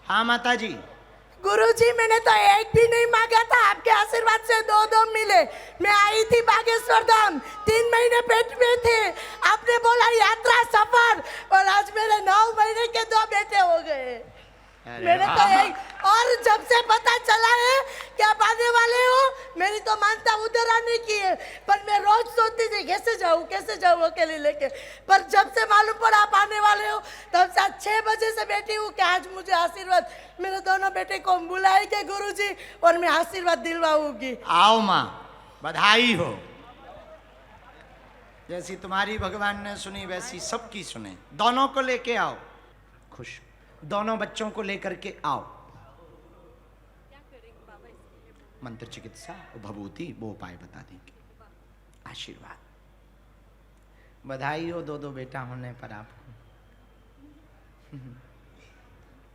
हाँ माता जी। गुरुजी, मैंने तो एक भी नहीं मांगा था, आपके आशीर्वाद से दो दो मिले। मैं आई थी बागेश्वर धाम, 3 महीने पेट में थे। आपने बोला यात्रा सफर, और आज मेरे 9 महीने के 2 बेटे हो गए। मैंने तो एक, और जब से पता चला है कि आप आने वाले हो, मेरी तो मानता उधर आने की है, पर मैं रोज सोचती थी कैसे जाऊँ अकेले लेके। पर जब से मालूम पड़ा आप आने वाले हो, तब से 6 बजे से बैठी हूँ कि आज मुझे आशीर्वाद, मेरे दोनों बेटे को बुलाएंगे गुरुजी और मैं आशीर्वाद दिलवाऊंगी। आओ माँ, बधाई हो। जैसी तुम्हारी भगवान ने सुनी वैसी सबकी सुने। दोनों को लेके आओ, खुश दोनों बच्चों को लेकर के आओ। मंत्र चिकित्सा भभूति वो उपाय बता देंगे। आशीर्वाद, बधाई हो 2 बेटा होने पर आपको।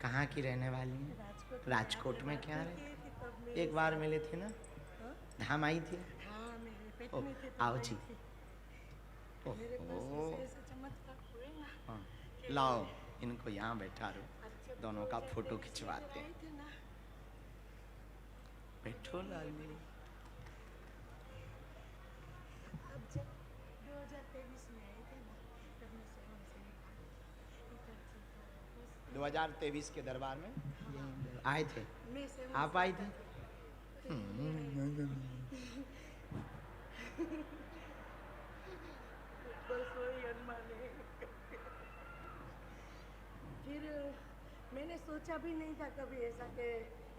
कहाँ की रहने वाली हैं? राजकोट में। क्या रहे? एक बार मिले थे ना, धाम आई थी। आओ जी। हाँ, लाओ इनको यहाँ बैठा रहो, दोनों का फोटो खिंचवाते हैं। बैठो लाली। 2023 के दरबार में आए थे आप? आई थी? फिर मैंने सोचा भी नहीं था कभी ऐसा कि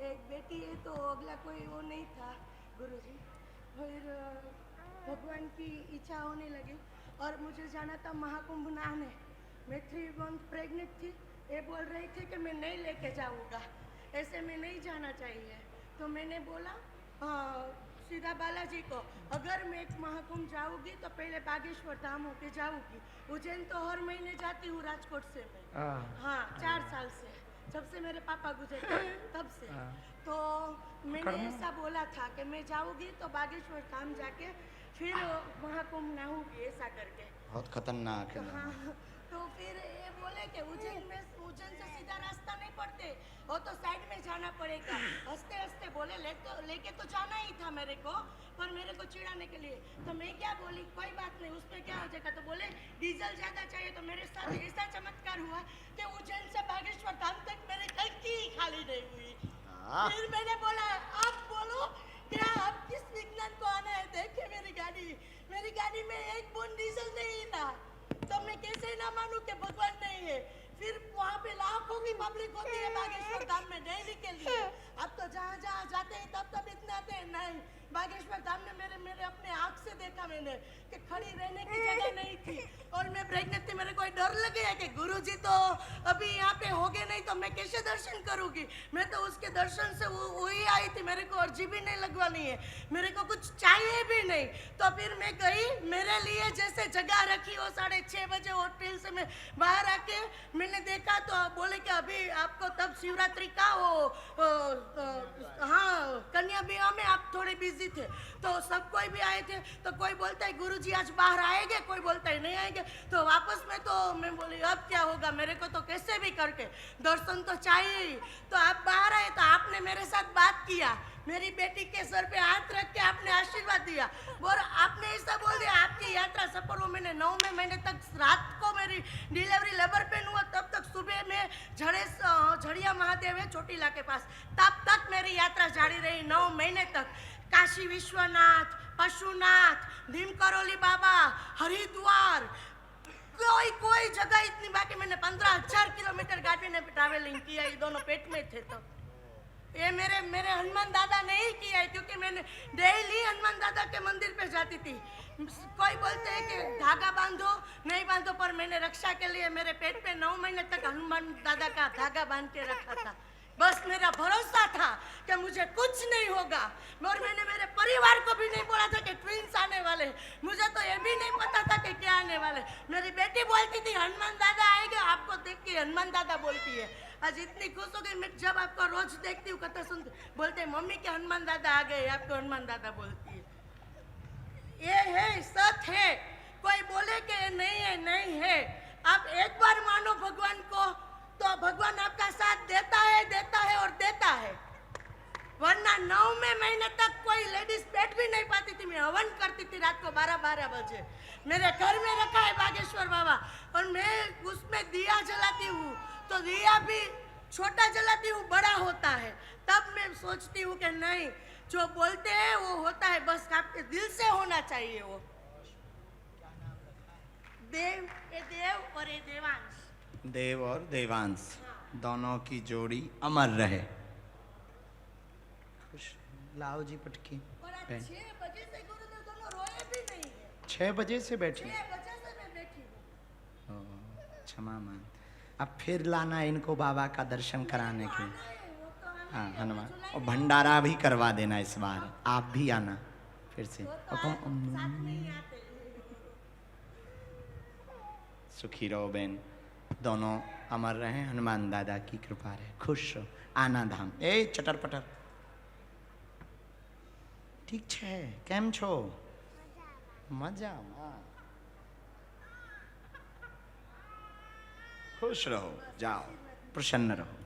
एक बेटी है तो अगला कोई वो नहीं था गुरुजी। फिर भगवान की इच्छा होने लगी और मुझे जाना था महाकुंभ नहाने। मैं 3 मंथ प्रेग्नेंट थी। ये बोल रही थी कि मैं नहीं लेके जाऊंगा, ऐसे में नहीं जाना चाहिए। तो मैंने बोला सीधा बालाजी को, अगर मैं महाकुंभ जाऊंगी तो पहले बागेश्वर धाम होके जाऊंगी। उज्जैन तो हर महीने जाती हूँ राजकोट से मैं। हाँ, 4 साल से, जब से मेरे पापा गुजरे तब से। तो मैंने ऐसा बोला था कि मैं जाऊंगी तो बागेश्वर धाम जाके फिर महाकुंभ नहाऊंगी, ऐसा करके। बहुत खतरनाक है। हाँ, तो फिर ये बोले कि उज्जैन से सीधा रास्ता नहीं पड़ते, वो तो साइड में जाना पड़ेगा। हंसते हंसते बोले लेके तो जाना ही था मेरे को, पर मेरे को चिढ़ाने के लिए। तो मैं क्या बोली, कोई बात नहीं, उसमें क्या हो जाएगा। तो बोले डीजल ज्यादा चाहिए। तो मेरे साथ ऐसा चमत्कार हुआ कि उज्जैन से बागेश्वर धाम तक मेरी टंकी खाली नहीं हुई। फिर मैंने बोला आप बोलो क्या, आप किस विज्ञान को आना है? देखिए मेरी गाड़ी में 1 बूंद डीजल नहीं था, तो मैं कैसे ना मानूं कि भगवान नहीं है। फिर वहाँ पे लाखों की पब्लिक होती है बागेश्वर धाम में डेली के लिए। अब तो जहाँ जाते हैं तब इतना आते हैं नहीं। बागेश्वर धाम में मेरे अपने आँख से देखा मैंने कि खड़ी रहने की जगह नहीं थी और मैं प्रेग्नेंट थी। मेरे को डर लग गया कि गुरुजी तो अभी यहाँ पे होगे नहीं तो मैं कैसे दर्शन करूँगी। मैं तो उसके दर्शन से वही आई थी, मेरे को अर्जी भी नहीं लगवानी है, मेरे को कुछ चाहिए भी नहीं। तो फिर मैं गई, मेरे लिए जैसे जगह रखी हो 6:30 बजे होटल से मैं बाहर आके मैंने देखा तो बोले कि अभी आपको तब शिवरात्रि का हाँ कन्या विवाह में आप थोड़े बिजी थे। तो सब कोई भी आए थे। तो कोई बोलता है गुरुजी आज बाहर आएंगे, कोई बोलता है नहीं आएंगे। तो वापस में तो मैं बोली अब क्या होगा, मेरे को तो कैसे भी करके दर्शन तो चाहिए ही। तो आप बाहर आए तो आपने मेरे साथ बात किया, मेरी बेटी के सर पे हाथ रख के आपने आशीर्वाद दिया और आपने ऐसा बोल दिया आपकी यात्रा सफल हो। मैंने 9वें महीने तक, रात को मेरी डिलीवरी लेबर पेन हुआ, तब तक सुबह में झड़िया महादेव है चोटीला के पास, तब तक मेरी यात्रा जारी रही 9 महीने तक। काशी विश्वनाथ, पशुनाथ, भीम करोली बाबा, हरिद्वार, कोई जगह इतनी बाकी। मैंने 15,000 किलोमीटर गाड़ी ने ट्रैवलिंग किया, ये दोनों पेट में थे। तो ये मेरे हनुमान दादा नहीं किया है, क्योंकि मैंने डेली हनुमान दादा के मंदिर पे जाती थी। कोई बोलते हैं कि धागा बांधो, नहीं बांधो, पर मैंने रक्षा के लिए मेरे पेट पे 9 महीने तक हनुमान दादा का धागा बांध के रखा था। बस मेरा भरोसा था कि मुझे कुछ नहीं होगा। और मैंने मेरे परिवार को भी नहीं बोला था कि ट्विंस आने वाले, मुझे तो ये भी नहीं पता था कि क्या आने वाले। मेरी बेटी बोलती थी हनुमान दादा आएंगे, आपको देख के हनुमान दादा बोलती है। आज इतनी खुश हो गई मैं जब आपको रोज देखती हूँ, कथा सुनती, बोलते मम्मी के हनुमान दादा आ गए, आपको हनुमान दादा बोलती है। ये है, सच है। कोई बोले कि नहीं है। आप एक बार मानो भगवान को तो भगवान आपका साथ देता है को 12-12 बजे। मेरे घर में रखा है बागेश्वर बाबा, और मैं उसमें दिया जलाती हूँ, तो दिया भी छोटा जलाती हूँ, बड़ा होता है। तब मैं सोचती हूँ कि नहीं, जो बोलते हैं वो होता है, बस आपके दिल से होना चाहिए वो। देव और ये देवांश। देव और देवांश दोनों की जोड़ी अमर रहे। खुश। लाओ जी पटकी। और आज 6 बजे से गुरुदेव दोनों रोए भी नहीं है। 6 बजे से बैठी। 6 बजे से मैं बैठी हूँ। क्षमा मान। अब फिर लाना इनको बाबा का दर्शन कराने के लिए। हाँ हनुमान, और भंडारा भी करवा देना इस बार। आप भी आना फिर से। और तुम सुखी रहो बहन, दोनों अमर रहे, हनुमान दादा की कृपा रहे, खुश रहो। आना धाम। ए चटर पटर ठीक छे, केम छो? मजाમાં। खुश रहो, जाओ, प्रसन्न रहो।